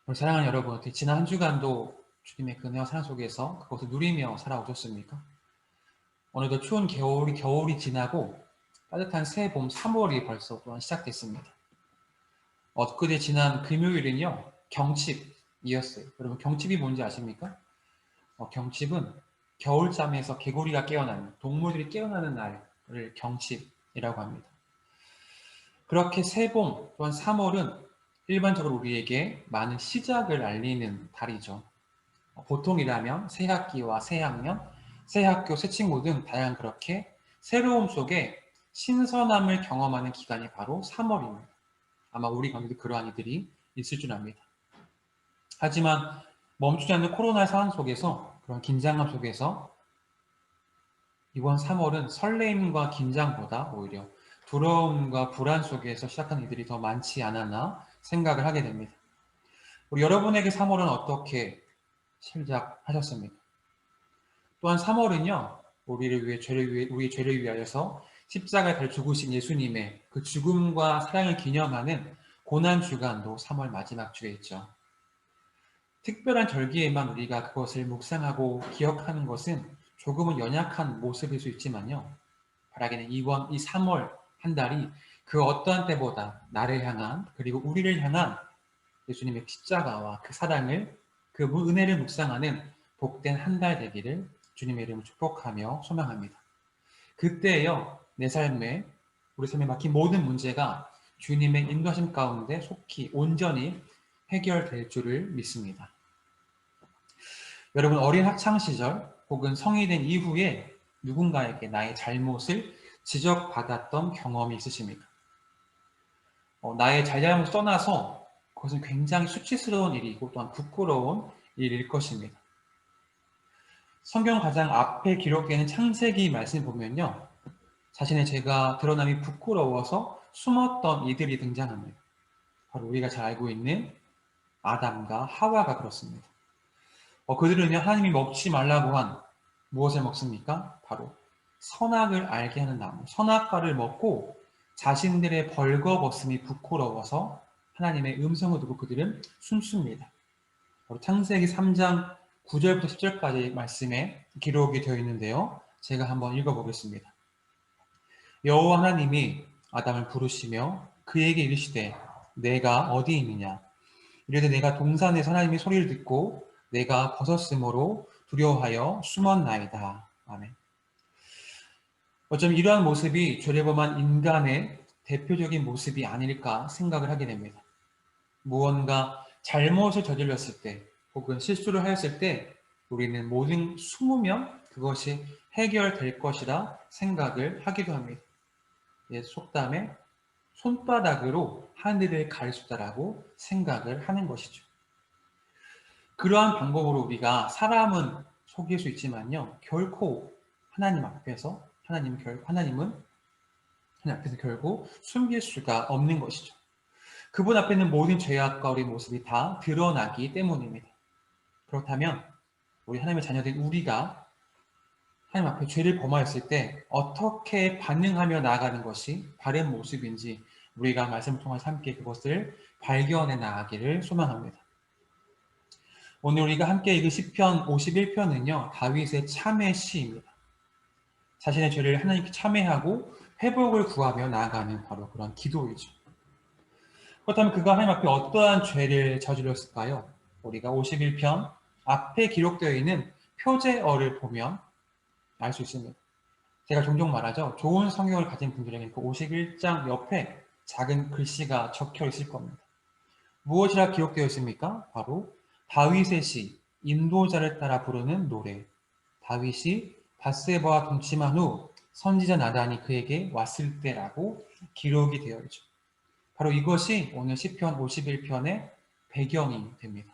우리 사랑하는 여러분, 어떻게 지난 한 주간도 주님의 그 은혜와 사랑 속에서 그것을 누리며 살아오셨습니까? 오늘도 추운 겨울이 지나고 따뜻한 새 봄 3월이 벌써 또한 시작됐습니다. 엊그제 지난 금요일은요, 경칩이었어요. 여러분, 경칩이 뭔지 아십니까? 경칩은 겨울잠에서 개구리가 깨어나는, 동물들이 깨어나는 날을 경칩이라고 합니다. 그렇게 새봄 또한 3월은 일반적으로 우리에게 많은 시작을 알리는 달이죠. 보통이라면 새 학기와 새 학년, 새 학교, 새 친구 등 다양한 그렇게 새로움 속에 신선함을 경험하는 기간이 바로 3월입니다. 아마 우리 가운데도 그러한 이들이 있을 줄 압니다. 하지만 멈추지 않는 코로나 상황 속에서, 그런 긴장감 속에서 이번 3월은 설레임과 긴장보다 오히려 두려움과 불안 속에서 시작한 이들이 더 많지 않았나 생각을 하게 됩니다. 우리 여러분에게 3월은 어떻게 시작하셨습니까? 또한 3월은요, 우리의 죄를 위하여서 십자가에 달려 죽으신 예수님의 그 죽음과 사랑을 기념하는 고난주간도 3월 마지막 주에 있죠. 특별한 절기에만 우리가 그것을 묵상하고 기억하는 것은 조금은 연약한 모습일 수 있지만요. 바라기는 이 3월 한 달이 그 어떠한 때보다 나를 향한, 그리고 우리를 향한 예수님의 십자가와 그 사랑을, 그 은혜를 묵상하는 복된 한 달 되기를 주님의 이름을 축복하며 소망합니다. 그때요, 우리 삶에 막힌 모든 문제가 주님의 인도하심 가운데 속히 온전히 해결될 줄을 믿습니다. 여러분, 어린 학창 시절 혹은 성인이 된 이후에 누군가에게 나의 잘못을 지적받았던 경험이 있으십니까? 나의 잘잘못을 떠나서 그것은 굉장히 수치스러운 일이고 또한 부끄러운 일일 것입니다. 성경 가장 앞에 기록되는 창세기 말씀 보면요, 자신의 죄가 드러남이 부끄러워서 숨었던 이들이 등장합니다. 바로 우리가 잘 알고 있는 아담과 하와가 그렇습니다. 그들은요, 하나님이 먹지 말라고 한 무엇을 먹습니까? 바로 선악을 알게 하는 나무, 선악과를 먹고 자신들의 벌거벗음이 부끄러워서 하나님의 음성을 듣고 그들은 숨습니다. 바로 창세기 3장 9절부터 10절까지 말씀에 기록이 되어 있는데요. 제가 한번 읽어보겠습니다. 여호와 하나님이 아담을 부르시며 그에게 이르시되 내가 어디 있느냐? 이르되 내가 동산에서 하나님의 소리를 듣고 내가 벗었으므로 두려워하여 숨었나이다. 아멘. 어쩌면 이러한 모습이 죄를 범한 인간의 대표적인 모습이 아닐까 생각을 하게 됩니다. 무언가 잘못을 저질렀을 때 혹은 실수를 하였을 때 우리는 모든 숨으면 그것이 해결될 것이라 생각을 하기도 합니다. 속담에 손바닥으로 하늘을 가릴 수 있다라고 생각을 하는 것이죠. 그러한 방법으로 우리가 사람은 속일 수 있지만요, 결코 하나님은 결국 숨길 수가 없는 것이죠. 그분 앞에는 모든 죄악과 우리 모습이 다 드러나기 때문입니다. 그렇다면 우리 하나님의 자녀된 우리가 하나님 앞에 죄를 범하였을 때 어떻게 반응하며 나아가는 것이 바른 모습인지 우리가 말씀을 통해서 함께 그것을 발견해 나가기를 소망합니다. 오늘 우리가 함께 읽은 시편 51편은요, 다윗의 참회 시입니다. 자신의 죄를 하나님께 참회하고 회복을 구하며 나아가는 바로 그런 기도이죠. 그렇다면 그가 하나님 앞에 어떠한 죄를 저질렀을까요? 우리가 51편 앞에 기록되어 있는 표제어를 보면 알 수 있습니다. 제가 종종 말하죠. 좋은 성경을 가진 분들에게 그 51장 옆에 작은 글씨가 적혀 있을 겁니다. 무엇이라 기록되어 있습니까? 바로 다윗의 시, 인도자를 따라 부르는 노래. 다윗이 밧세바와 동침한 후 선지자 나단이 그에게 왔을 때라고 기록이 되어 있죠. 바로 이것이 오늘 시편 51편의 배경이 됩니다.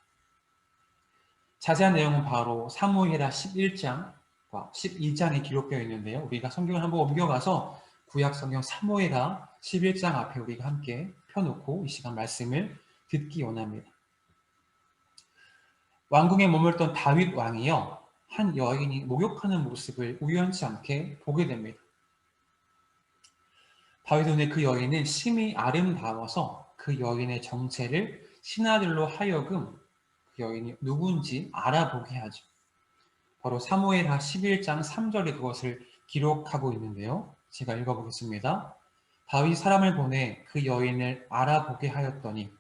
자세한 내용은 바로 사무엘하 11장과 12장에 기록되어 있는데요. 우리가 성경을 한번 옮겨가서 구약 성경 사무엘하 11장 앞에 우리가 함께 펴놓고 이 시간 말씀을 듣기 원합니다. 왕궁에 머물던 다윗 왕이요, 한 여인이 목욕하는 모습을 우연치 않게 보게 됩니다. 다윗의 눈에 그 여인은 심히 아름다워서 그 여인의 정체를 신하들로 하여금 그 여인이 누군지 알아보게 하죠. 바로 사무엘하 11장 3절에 그것을 기록하고 있는데요. 제가 읽어보겠습니다. 다윗 사람을 보내 그 여인을 알아보게 하였더니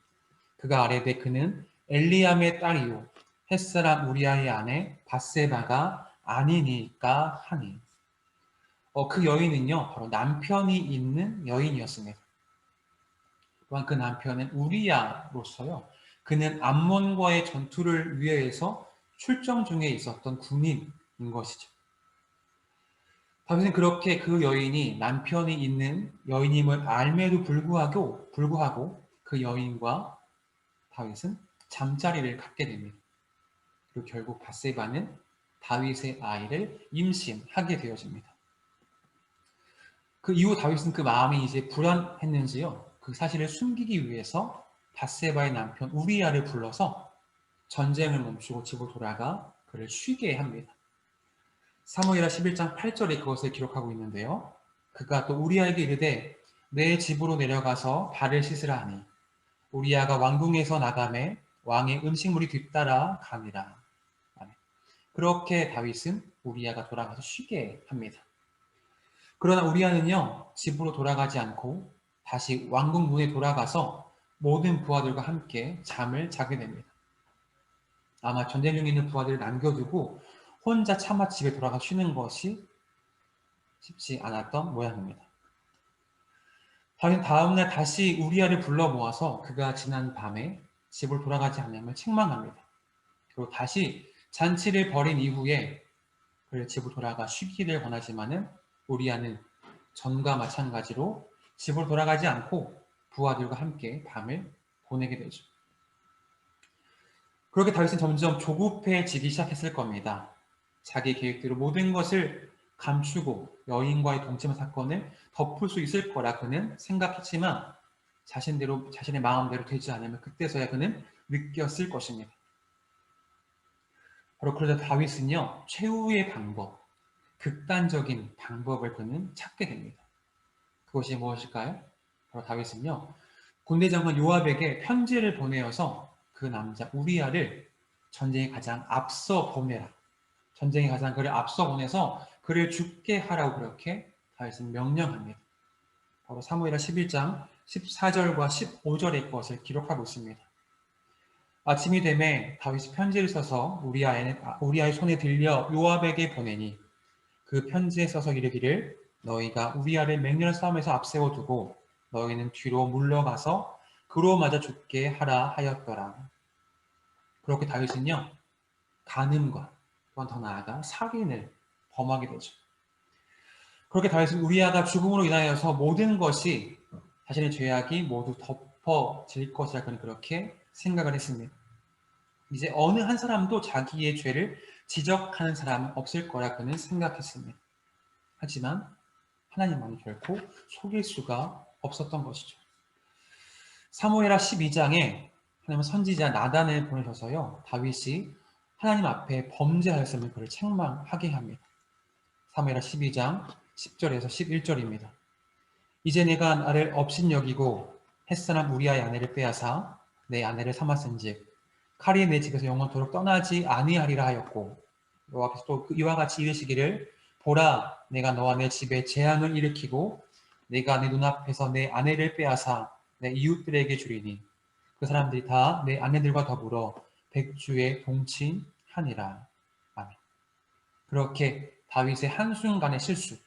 그가 아뢰되 그는 엘리암의 딸이요 햇사람 우리아의 아내 바세바가 아니니까 하니. 그 여인은요 바로 남편이 있는 여인이었습니다. 또한 그 남편은 우리아로서요 그는 암몬과의 전투를 위해서 출정 중에 있었던 군인인 것이죠. 다윗은 그렇게 그 여인이 남편이 있는 여인임을 알매도 불구하고 그 여인과 다윗은 잠자리를 갖게 됩니다. 그리고 결국 바세바는 다윗의 아이를 임신하게 되어집니다. 그 이후 다윗은 그 마음이 이제 불안했는지요. 그 사실을 숨기기 위해서 바세바의 남편 우리아를 불러서 전쟁을 멈추고 집으로 돌아가 그를 쉬게 합니다. 사무엘하 11장 8절에 그것을 기록하고 있는데요. 그가 또 우리아에게 이르되 내 집으로 내려가서 발을 씻으라 하니 우리아가 왕궁에서 나가매 왕의 음식물이 뒤따라 가니라. 그렇게 다윗은 우리아가 돌아가서 쉬게 합니다. 그러나 우리아는요 집으로 돌아가지 않고 다시 왕궁 문에 돌아가서 모든 부하들과 함께 잠을 자게 됩니다. 아마 전쟁 중에 있는 부하들을 남겨두고 혼자 차마 집에 돌아가 쉬는 것이 쉽지 않았던 모양입니다. 다윗은 다음날 다시 우리아를 불러 모아서 그가 지난 밤에 집으로 돌아가지 않음을 책망합니다. 그리고 다시 잔치를 벌인 이후에 그를 집으로 돌아가 쉬기를 권하지만은 우리아는 전과 마찬가지로 집으로 돌아가지 않고 부하들과 함께 밤을 보내게 되죠. 그렇게 다윗은 점점 조급해지기 시작했을 겁니다. 자기 계획대로 모든 것을 감추고 여인과의 동침 사건을 덮을 수 있을 거라 그는 생각했지만 자신의 마음대로 되지 않으면 그때서야 그는 느꼈을 것입니다. 바로 그러자 다윗은요 최후의 방법, 극단적인 방법을 그는 찾게 됩니다. 그것이 무엇일까요? 바로 다윗은요 군대 장관 요압에게 편지를 보내어서 그 남자 우리아를 전쟁에 가장 앞서 보내라. 전쟁에 가장 그를 앞서 보내서 그를 죽게 하라고 그렇게 다윗은 명령합니다. 바로 사무엘하 11장 14절과 15절의 것을 기록하고 있습니다. 아침이 되매 다윗이 편지를 써서 우리아의 손에 들려 요압에게 보내니 그 편지에 써서 이르기를 너희가 우리아를 맹렬한 싸움에서 앞세워 두고 너희는 뒤로 물러가서 그로 맞아 죽게 하라 하였더라. 그렇게 다윗은요 간음과 또한 더 나아가 살인을 범하게 되죠. 그렇게 다윗은 우리아가 죽음으로 인하여서 모든 것이 자신의 죄악이 모두 덮어질 것이라 그는 그렇게 생각을 했습니다. 이제 어느 한 사람도 자기의 죄를 지적하는 사람은 없을 거라 그는 생각했습니다. 하지만 하나님만은 결코 속일 수가 없었던 것이죠. 사무엘하 12장에 하나님은 선지자 나단을 보내셔서요 다윗이 하나님 앞에 범죄하였으면 그를 책망하게 합니다. 사무엘하 12장 10절에서 11절입니다. 이제 내가 나를 업신여기고 햇사람 우리아의 아내를 빼앗아 내 아내를 삼았은즉 칼이 내 집에서 영원토록 떠나지 아니하리라 하였고 여호와께서 또 이와 같이 이르시기를 보라 내가 너와 내 집에 재앙을 일으키고 내가 내 눈앞에서 내 아내를 빼앗아 내 이웃들에게 주리니 그 사람들이 다 내 아내들과 더불어 백주에 동침하니라. 아멘. 그렇게 다윗의 한순간의 실수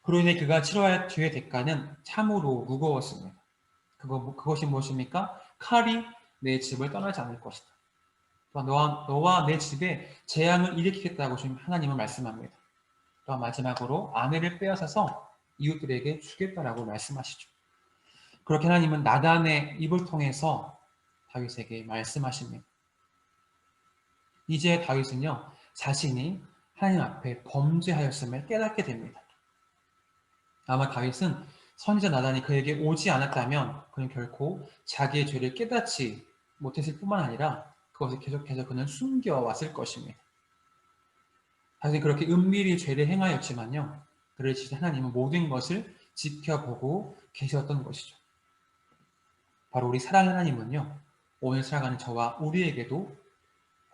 그로 인해 그가 치러야 뒤의 대가는 참으로 무거웠습니다. 그것이 무엇입니까? 칼이 내 집을 떠나지 않을 것이다. 또한 너와 내 집에 재앙을 일으키겠다고 지금 하나님은 말씀합니다. 또한 마지막으로 아내를 빼앗아서 이웃들에게 주겠다라고 말씀하시죠. 그렇게 하나님은 나단의 입을 통해서 다윗에게 말씀하십니다. 이제 다윗은요 자신이 하나님 앞에 범죄하였음을 깨닫게 됩니다. 아마 다윗은 선지자 나단이 그에게 오지 않았다면 그는 결코 자기의 죄를 깨닫지 못했을 뿐만 아니라 그것을 계속해서 그는 숨겨왔을 것입니다. 다윗은 그렇게 은밀히 죄를 행하였지만요 그를 지신 하나님은 모든 것을 지켜보고 계셨던 것이죠. 바로 우리 사랑의 하나님은요 오늘 살아가는 저와 우리에게도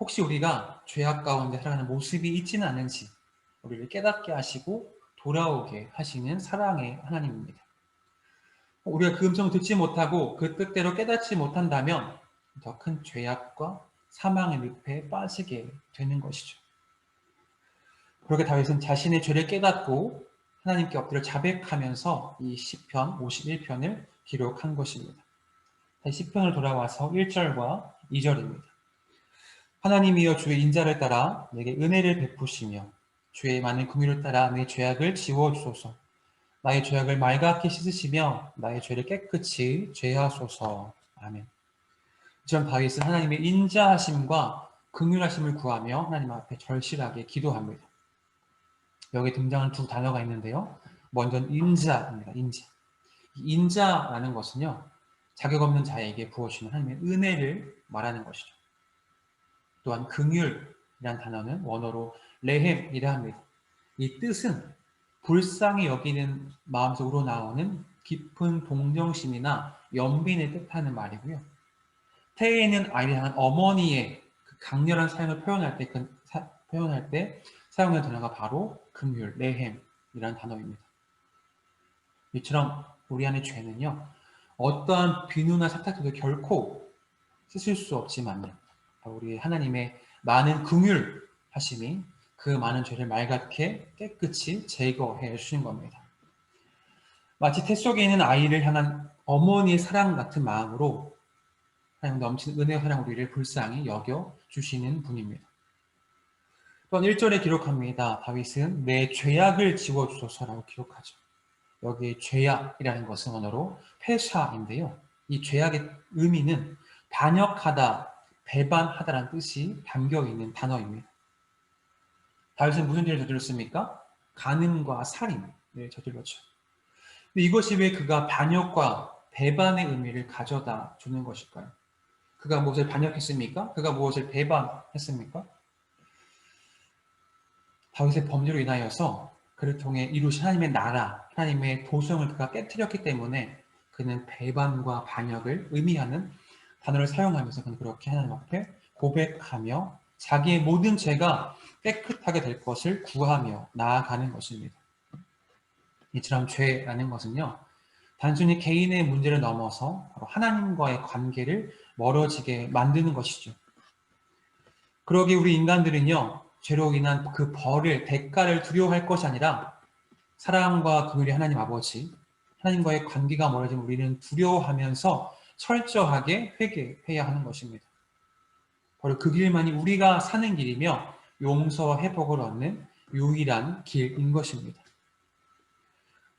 혹시 우리가 죄악 가운데 살아가는 모습이 있지는 않은지 우리를 깨닫게 하시고 돌아오게 하시는 사랑의 하나님입니다. 우리가 그 음성을 듣지 못하고 그 뜻대로 깨닫지 못한다면 더 큰 죄악과 사망의 늪에 빠지게 되는 것이죠. 그렇게 다윗은 자신의 죄를 깨닫고 하나님께 엎드려 자백하면서 이 시편 51편을 기록한 것입니다. 다시 시편을 돌아와서 1절과 2절입니다. 하나님이여 주의 인자를 따라 내게 은혜를 베푸시며 주의 많은 긍휼을 따라 내 죄악을 지워주소서. 나의 죄악을 말갛게 씻으시며 나의 죄를 깨끗이 제하소서. 아멘. 이처럼 다윗은 하나님의 인자하심과 긍휼하심을 구하며 하나님 앞에 절실하게 기도합니다. 여기 등장하는 두 단어가 있는데요. 먼저는 인자입니다. 인자. 이 인자라는 것은요, 자격 없는 자에게 부어주시는 하나님의 은혜를 말하는 것이죠. 또한 긍휼이라는 단어는 원어로 레헴이라 합니다. 이 뜻은 불쌍히 여기는 마음속으로 나오는 깊은 동정심이나 연민을 뜻하는 말이고요. 태에 있는 아이를 향한 어머니의 그 강렬한 사랑을 표현할 때 사용하는 단어가 바로 긍휼, 레헴이라는 단어입니다. 이처럼 우리 안의 죄는요, 어떠한 비누나 세탁제도 결코 씻을 수 없지만요, 우리 하나님의 많은 긍휼 하심이 그 많은 죄를 말갛게 깨끗이 제거해 주신 겁니다. 마치 태 속에 있는 아이를 향한 어머니의 사랑 같은 마음으로 하나님 넘치는 은혜와 사랑 우리를 불쌍히 여겨 주시는 분입니다. 또한 1절에 기록합니다. 다윗은 내 죄악을 지워주소서라고 기록하죠. 여기 죄악이라는 것은 언어로 페샤인데요. 이 죄악의 의미는 반역하다, 배반하다라는 뜻이 담겨있는 단어입니다. 다윗은 무슨 죄를 저질렀습니까? 간음과 살인을 저질렀죠. 근데 이것이 왜 그가 반역과 배반의 의미를 가져다 주는 것일까요? 그가 무엇을 반역했습니까? 그가 무엇을 배반했습니까? 다윗의 범죄로 인하여서 그를 통해 이루신 하나님의 나라, 하나님의 도성을 그가 깨뜨렸기 때문에 그는 배반과 반역을 의미하는 단어를 사용하면서 그는 그렇게 하나님 앞에 고백하며 자기의 모든 죄가 깨끗하게 될 것을 구하며 나아가는 것입니다. 이처럼 죄라는 것은요, 단순히 개인의 문제를 넘어서 하나님과의 관계를 멀어지게 만드는 것이죠. 그러기에 우리 인간들은요, 죄로 인한 그 벌을, 대가를 두려워할 것이 아니라 사랑과 긍휼의 하나님 아버지, 하나님과의 관계가 멀어지면 우리는 두려워하면서 철저하게 회개해야 하는 것입니다. 바로 그 길만이 우리가 사는 길이며 용서와 회복을 얻는 유일한 길인 것입니다.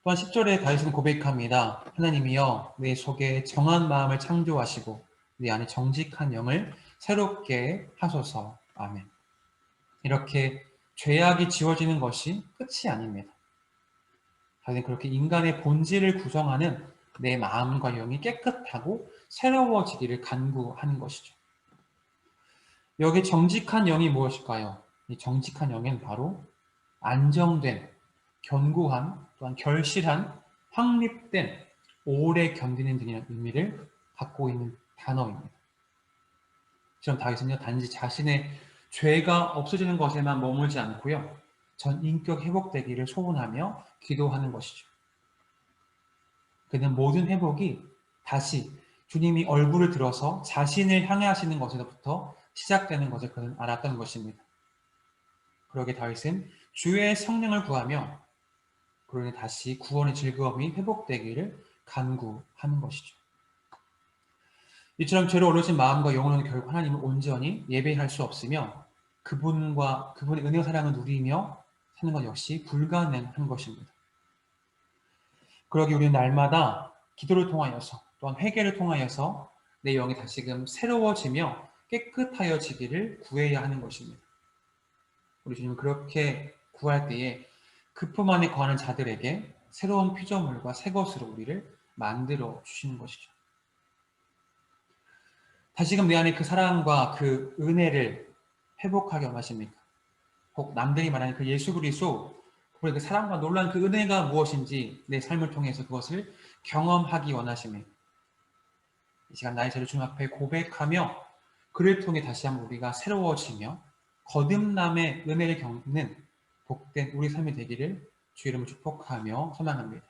또한 10절에 다윗은 고백합니다. 하나님이여 내 속에 정한 마음을 창조하시고 내 안에 정직한 영을 새롭게 하소서. 아멘. 이렇게 죄악이 지워지는 것이 끝이 아닙니다. 다윗은 그렇게 인간의 본질을 구성하는 내 마음과 영이 깨끗하고 새로워지기를 간구하는 것이죠. 여기 정직한 영이 무엇일까요? 이 정직한 영은 바로 안정된, 견고한, 또한 결실한, 확립된, 오래 견디는 등이라는 의미를 갖고 있는 단어입니다. 지금 다윗은요, 단지 자신의 죄가 없어지는 것에만 머물지 않고요, 전 인격 회복되기를 소원하며 기도하는 것이죠. 그는 모든 회복이 다시 주님이 얼굴을 들어서 자신을 향해 하시는 것에서부터 시작되는 것을 그는 알았던 것입니다. 그러게 다윗은 주의 성령을 구하며 그로 인해 다시 구원의 즐거움이 회복되기를 간구하는 것이죠. 이처럼 죄로 올라오신 마음과 영혼은 결국 하나님을 온전히 예배할 수 없으며 그분의 은혜와 사랑을 누리며 사는 것 역시 불가능한 것입니다. 그러기 우리는 날마다 기도를 통하여서 또한 회개를 통하여서 내 영이 다시금 새로워지며 깨끗하여지기를 구해야 하는 것입니다. 우리 주님은 그렇게 구할 때에 그품 안에 거하는 자들에게 새로운 피조물과 새 것으로 우리를 만들어 주시는 것이죠. 다시금 내 안에 그 사랑과 그 은혜를 회복하게 원하십니까? 혹 남들이 말하는 그 예수 그리스도, 그 사랑과 놀라운 그 은혜가 무엇인지 내 삶을 통해서 그것을 경험하기 원하십니까? 이 시간 나의 죄를 주님 앞에 고백하며 그를 통해 다시 한번 우리가 새로워지며 거듭남의 은혜를 겪는 복된 우리 삶이 되기를 주 이름으로 축복하며 소망합니다.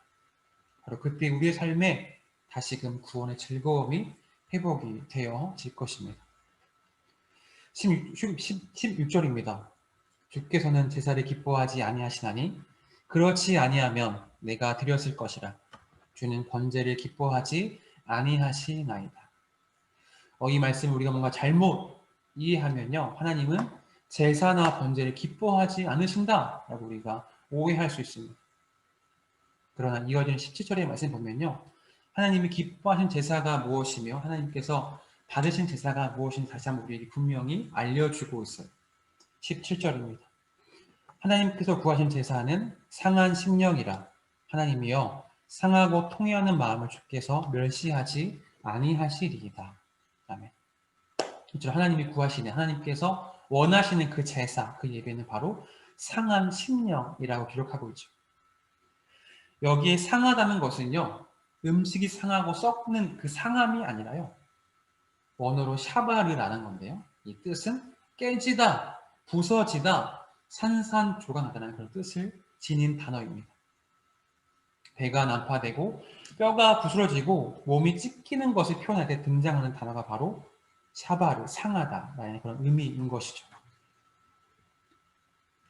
바로 그때 우리의 삶에 다시금 구원의 즐거움이 회복이 되어질 것입니다. 16절입니다. 주께서는 제사를 기뻐하지 아니하시나니 그렇지 아니하면 내가 드렸을 것이라. 주는 번제를 기뻐하지 아니하시나이다. 이 말씀 우리가 뭔가 잘못 이해하면요, 하나님은 제사나 번제를 기뻐하지 않으신다라고 우리가 오해할 수 있습니다. 그러나 이어지는 17절의 말씀 보면요, 하나님이 기뻐하신 제사가 무엇이며 하나님께서 받으신 제사가 무엇인지 다시 한번 우리에게 분명히 알려주고 있어요. 17절입니다. 하나님께서 구하신 제사는 상한 심령이라. 하나님이여 상하고 통회하는 마음을 주께서 멸시하지 아니하시리이다. 아멘. 하나님이 구하시는, 하나님께서 원하시는 그 제사, 그 예배는 바로 상한 심령이라고 기록하고 있죠. 여기에 상하다는 것은요, 음식이 상하고 썩는 그 상함이 아니라요, 원어로 샤바르라는 건데요, 이 뜻은 깨지다, 부서지다, 산산조각나다는 그런 뜻을 지닌 단어입니다. 배가 난파되고 뼈가 부스러지고 몸이 찢기는 것을 표현할 때 등장하는 단어가 바로 샤바르, 상하다라는 그런 의미인 것이죠.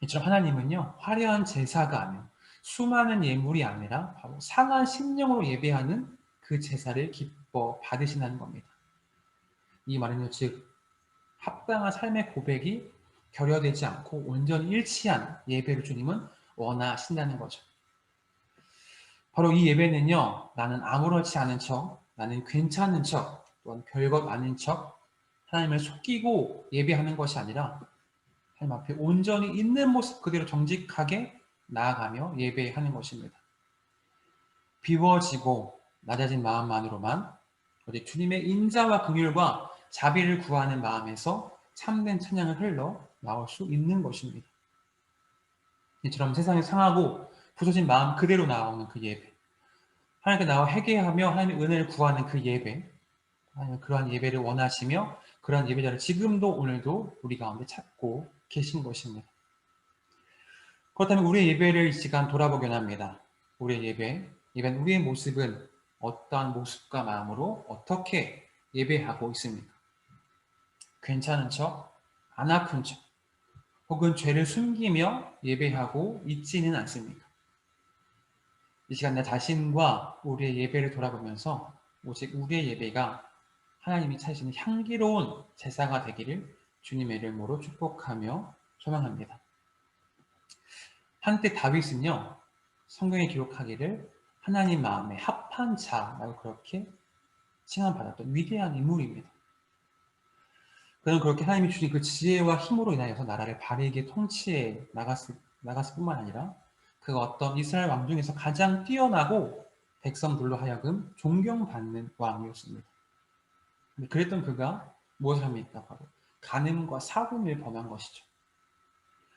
이처럼 하나님은요, 화려한 제사가 아니라 수많은 예물이 아니라 바로 상한 심령으로 예배하는 그 제사를 기뻐 받으신다는 겁니다. 이 말은요, 즉 합당한 삶의 고백이 결여되지 않고 온전히 일치한 예배를 주님은 원하신다는 거죠. 바로 이 예배는요, 나는 아무렇지 않은 척, 나는 괜찮은 척, 또는 별것 아닌 척 하나님을 속이고 예배하는 것이 아니라 하나님 앞에 온전히 있는 모습 그대로 정직하게 나아가며 예배하는 것입니다. 비워지고 낮아진 마음만으로만 오직 주님의 인자와 긍휼과 자비를 구하는 마음에서 참된 찬양을 흘러 나올 수 있는 것입니다. 이처럼 세상에 상하고 부서진 마음 그대로 나오는 그 예배, 하나님께 나와 회개하며 하나님의 은혜를 구하는 그 예배, 하나님은 그러한 예배를 원하시며 그러한 예배자를 지금도 오늘도 우리 가운데 찾고 계신 것입니다. 그렇다면 우리의 예배를 이 시간 돌아보긴 합니다. 우리의 예배는 우리의 모습은 어떠한 모습과 마음으로 어떻게 예배하고 있습니까? 괜찮은 척, 안 아픈 척, 혹은 죄를 숨기며 예배하고 있지는 않습니까? 이 시간 내 자신과 우리의 예배를 돌아보면서 오직 우리의 예배가 하나님이 찾으시는 향기로운 제사가 되기를 주님의 이름으로 축복하며 소망합니다. 한때 다윗은요, 성경에 기록하기를 하나님 마음에 합한 자라고 그렇게 칭함받았던 위대한 인물입니다. 그는 그렇게 하나님이 주신 그 지혜와 힘으로 인하여서 나라를 바르게 통치해 나갔을 뿐만 아니라 그가 어떤 이스라엘 왕 중에서 가장 뛰어나고 백성들로 하여금 존경받는 왕이었습니다. 그랬던 그가 무엇을 합니까? 바로 간음과 살인을 범한 것이죠.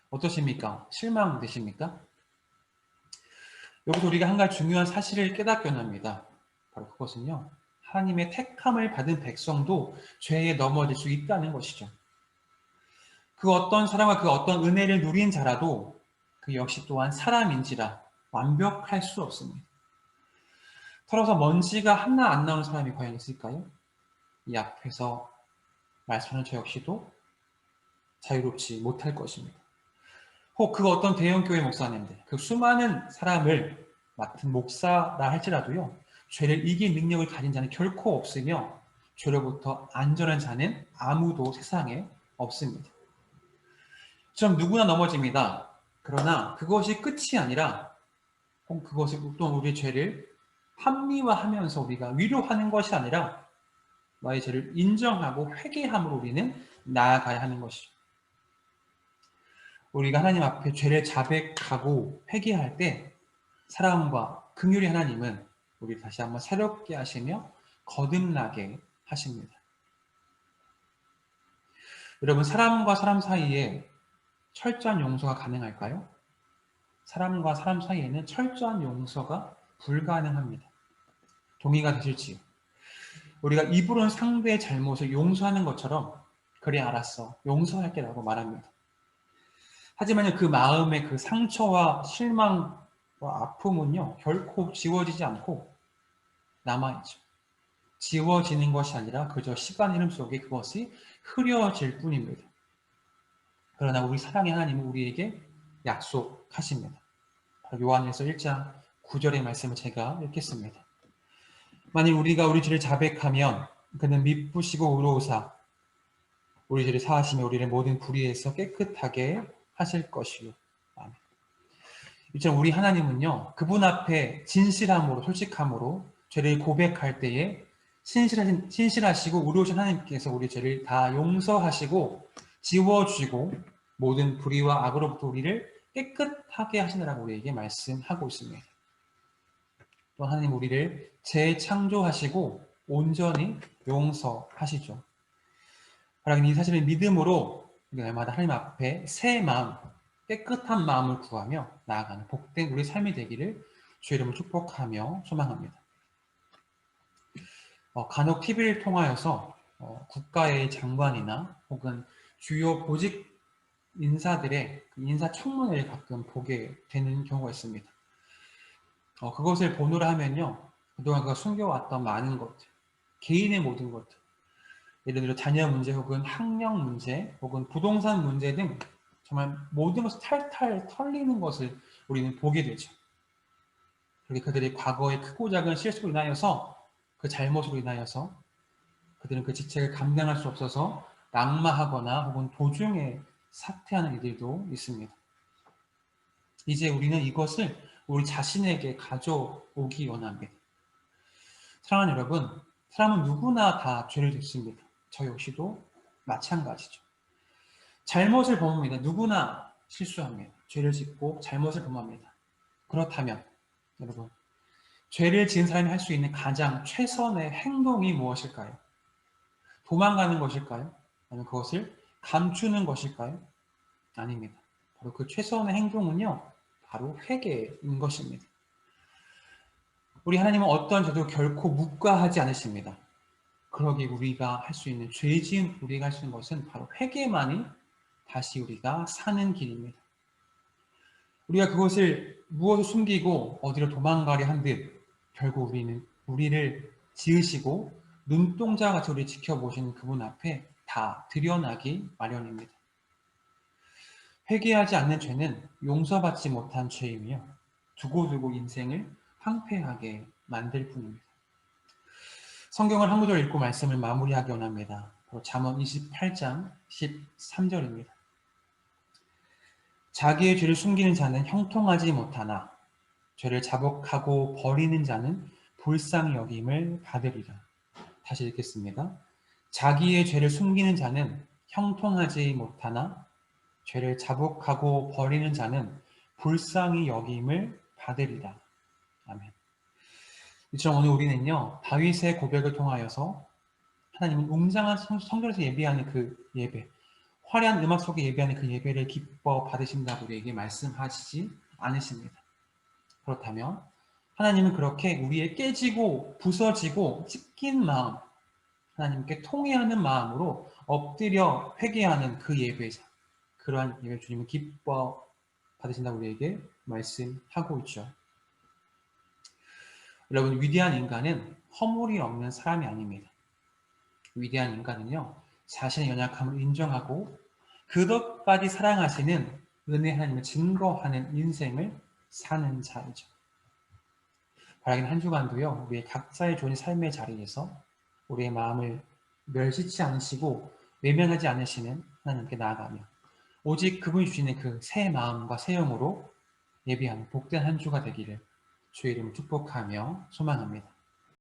어떠십니까? 실망되십니까? 여기서 우리가 한 가지 중요한 사실을 깨닫게 합니다. 바로 그것은요, 하나님의 택함을 받은 백성도 죄에 넘어질 수 있다는 것이죠. 그 어떤 사람과 그 어떤 은혜를 누린 자라도 그 역시 또한 사람인지라 완벽할 수 없습니다. 털어서 먼지가 하나 안 나오는 사람이 과연 있을까요? 이 앞에서 말씀하는 저 역시도 자유롭지 못할 것입니다. 혹 그 어떤 대형교회 목사님들, 그 수많은 사람을 맡은 목사라 할지라도요, 죄를 이길 능력을 가진 자는 결코 없으며 죄로부터 안전한 자는 아무도 세상에 없습니다. 좀 누구나 넘어집니다. 그러나 그것이 끝이 아니라 혹 그것을 또 우리의 죄를 합리화하면서 우리가 위로하는 것이 아니라 나의 죄를 인정하고 회개함으로 우리는 나아가야 하는 것이죠. 우리가 하나님 앞에 죄를 자백하고 회개할 때 사랑과 긍휼의 하나님은 우리를 다시 한번 새롭게 하시며 거듭나게 하십니다. 여러분, 사람과 사람 사이에 철저한 용서가 가능할까요? 사람과 사람 사이에는 철저한 용서가 불가능합니다. 동의가 되실지요? 우리가 입으로는 상대의 잘못을 용서하는 것처럼 그래 알았어. 용서할게 라고 말합니다. 하지만 그 마음의 그 상처와 실망과 아픔은요. 결코 지워지지 않고 남아있죠. 지워지는 것이 아니라 그저 시간 흐름 속에 그것이 흐려질 뿐입니다. 그러나 우리 사랑의 하나님은 우리에게 약속하십니다. 요한일서 1장 9절의 말씀을 제가 읽겠습니다. 만일 우리가 우리 죄를 자백하면 그는 미쁘시고 의로우사 우리 죄를 사하시며 우리를 모든 불의에서 깨끗하게 하실 것이요. 아멘. 이처럼 우리 하나님은요. 그분 앞에 진실함으로 솔직함으로 죄를 고백할 때에 신실하시고 의로우신 하나님께서 우리 죄를 다 용서하시고 지워주시고 모든 불의와 악으로부터 우리를 깨끗하게 하시느라고 우리에게 말씀하고 있습니다. 또 하나님 우리를 재창조하시고 온전히 용서하시죠. 하나님 이 사실을 믿음으로 날마다 하나님 앞에 새 마음, 깨끗한 마음을 구하며 나아가는 복된 우리 삶이 되기를 주의 이름으로 축복하며 소망합니다. 간혹 TV를 통하여서 국가의 장관이나 혹은 주요 보직 인사들의 인사청문회를 가끔 보게 되는 경우가 있습니다. 그것을 본으로 하면요. 그동안 그가 숨겨왔던 많은 것들, 개인의 모든 것들, 예를 들어 자녀 문제 혹은 학력 문제 혹은 부동산 문제 등 정말 모든 것이 탈탈 털리는 것을 우리는 보게 되죠. 그렇게 그들의 과거의 크고 작은 실수로 인하여서 그 잘못으로 인하여서 그들은 그 직책을 감당할 수 없어서 낙마하거나 혹은 도중에 사퇴하는 이들도 있습니다. 이제 우리는 이것을 우리 자신에게 가져오기 원합니다. 사랑하는 여러분, 사람은 누구나 다 죄를 짓습니다. 저 역시도 마찬가지죠. 잘못을 범합니다. 누구나 실수합니다. 죄를 짓고 잘못을 범합니다. 그렇다면 여러분, 죄를 지은 사람이 할 수 있는 가장 최선의 행동이 무엇일까요? 도망가는 것일까요? 아니면 그것을 감추는 것일까요? 아닙니다. 바로 그 최선의 행동은요, 바로 회개인 것입니다. 우리 하나님은 어떤 죄도 결코 묵과하지 않으십니다. 그러기 우리가 할 수 있는 죄 지은 우리가 할 수 있는 것은 바로 회개만이 다시 우리가 사는 길입니다. 우리가 그것을 무엇을 숨기고 어디로 도망가려 한 듯 결국 우리는 우리를 지으시고 눈동자와 같이 우리를 지켜보시는 그분 앞에 다 드러나기 마련입니다. 회개하지 않는 죄는 용서받지 못한 죄이며 두고두고 인생을 황폐하게 만들 뿐입니다. 성경을 한 구절 읽고 말씀을 마무리하기 원합니다. 잠언 28장 13절입니다. 자기의 죄를 숨기는 자는 형통하지 못하나 죄를 자복하고 버리는 자는 불쌍히 여김을 받으리라. 다시 읽겠습니다. 자기의 죄를 숨기는 자는 형통하지 못하나 죄를 자복하고 버리는 자는 불쌍히 여김을 받으리라. 아멘. 이처럼 오늘 우리는요, 다윗의 고백을 통하여서 하나님은 웅장한 성전에서 예배하는 그 예배, 화려한 음악 속에 예배하는 그 예배를 기뻐 받으신다고 우리에게 말씀하시지 않으십니다. 그렇다면 하나님은 그렇게 우리의 깨지고 부서지고 찢긴 마음, 하나님께 통회하는 마음으로 엎드려 회개하는 그 예배자, 그러한 예배 주님은 기뻐 받으신다고 우리에게 말씀하고 있죠. 여러분, 위대한 인간은 허물이 없는 사람이 아닙니다. 위대한 인간은요, 자신의 연약함을 인정하고 그것까지 사랑하시는 은혜 하나님을 증거하는 인생을 사는 자이죠. 바라긴 한 주간도요, 우리의 각자의 좋은 삶의 자리에서 우리의 마음을 멸시치 않으시고 외면하지 않으시는 하나님께 나아가며 오직 그분이 주시는 그 새 마음과 새 영으로 예비하는 복된 한 주가 되기를 주의 이름을 축복하며 소망합니다.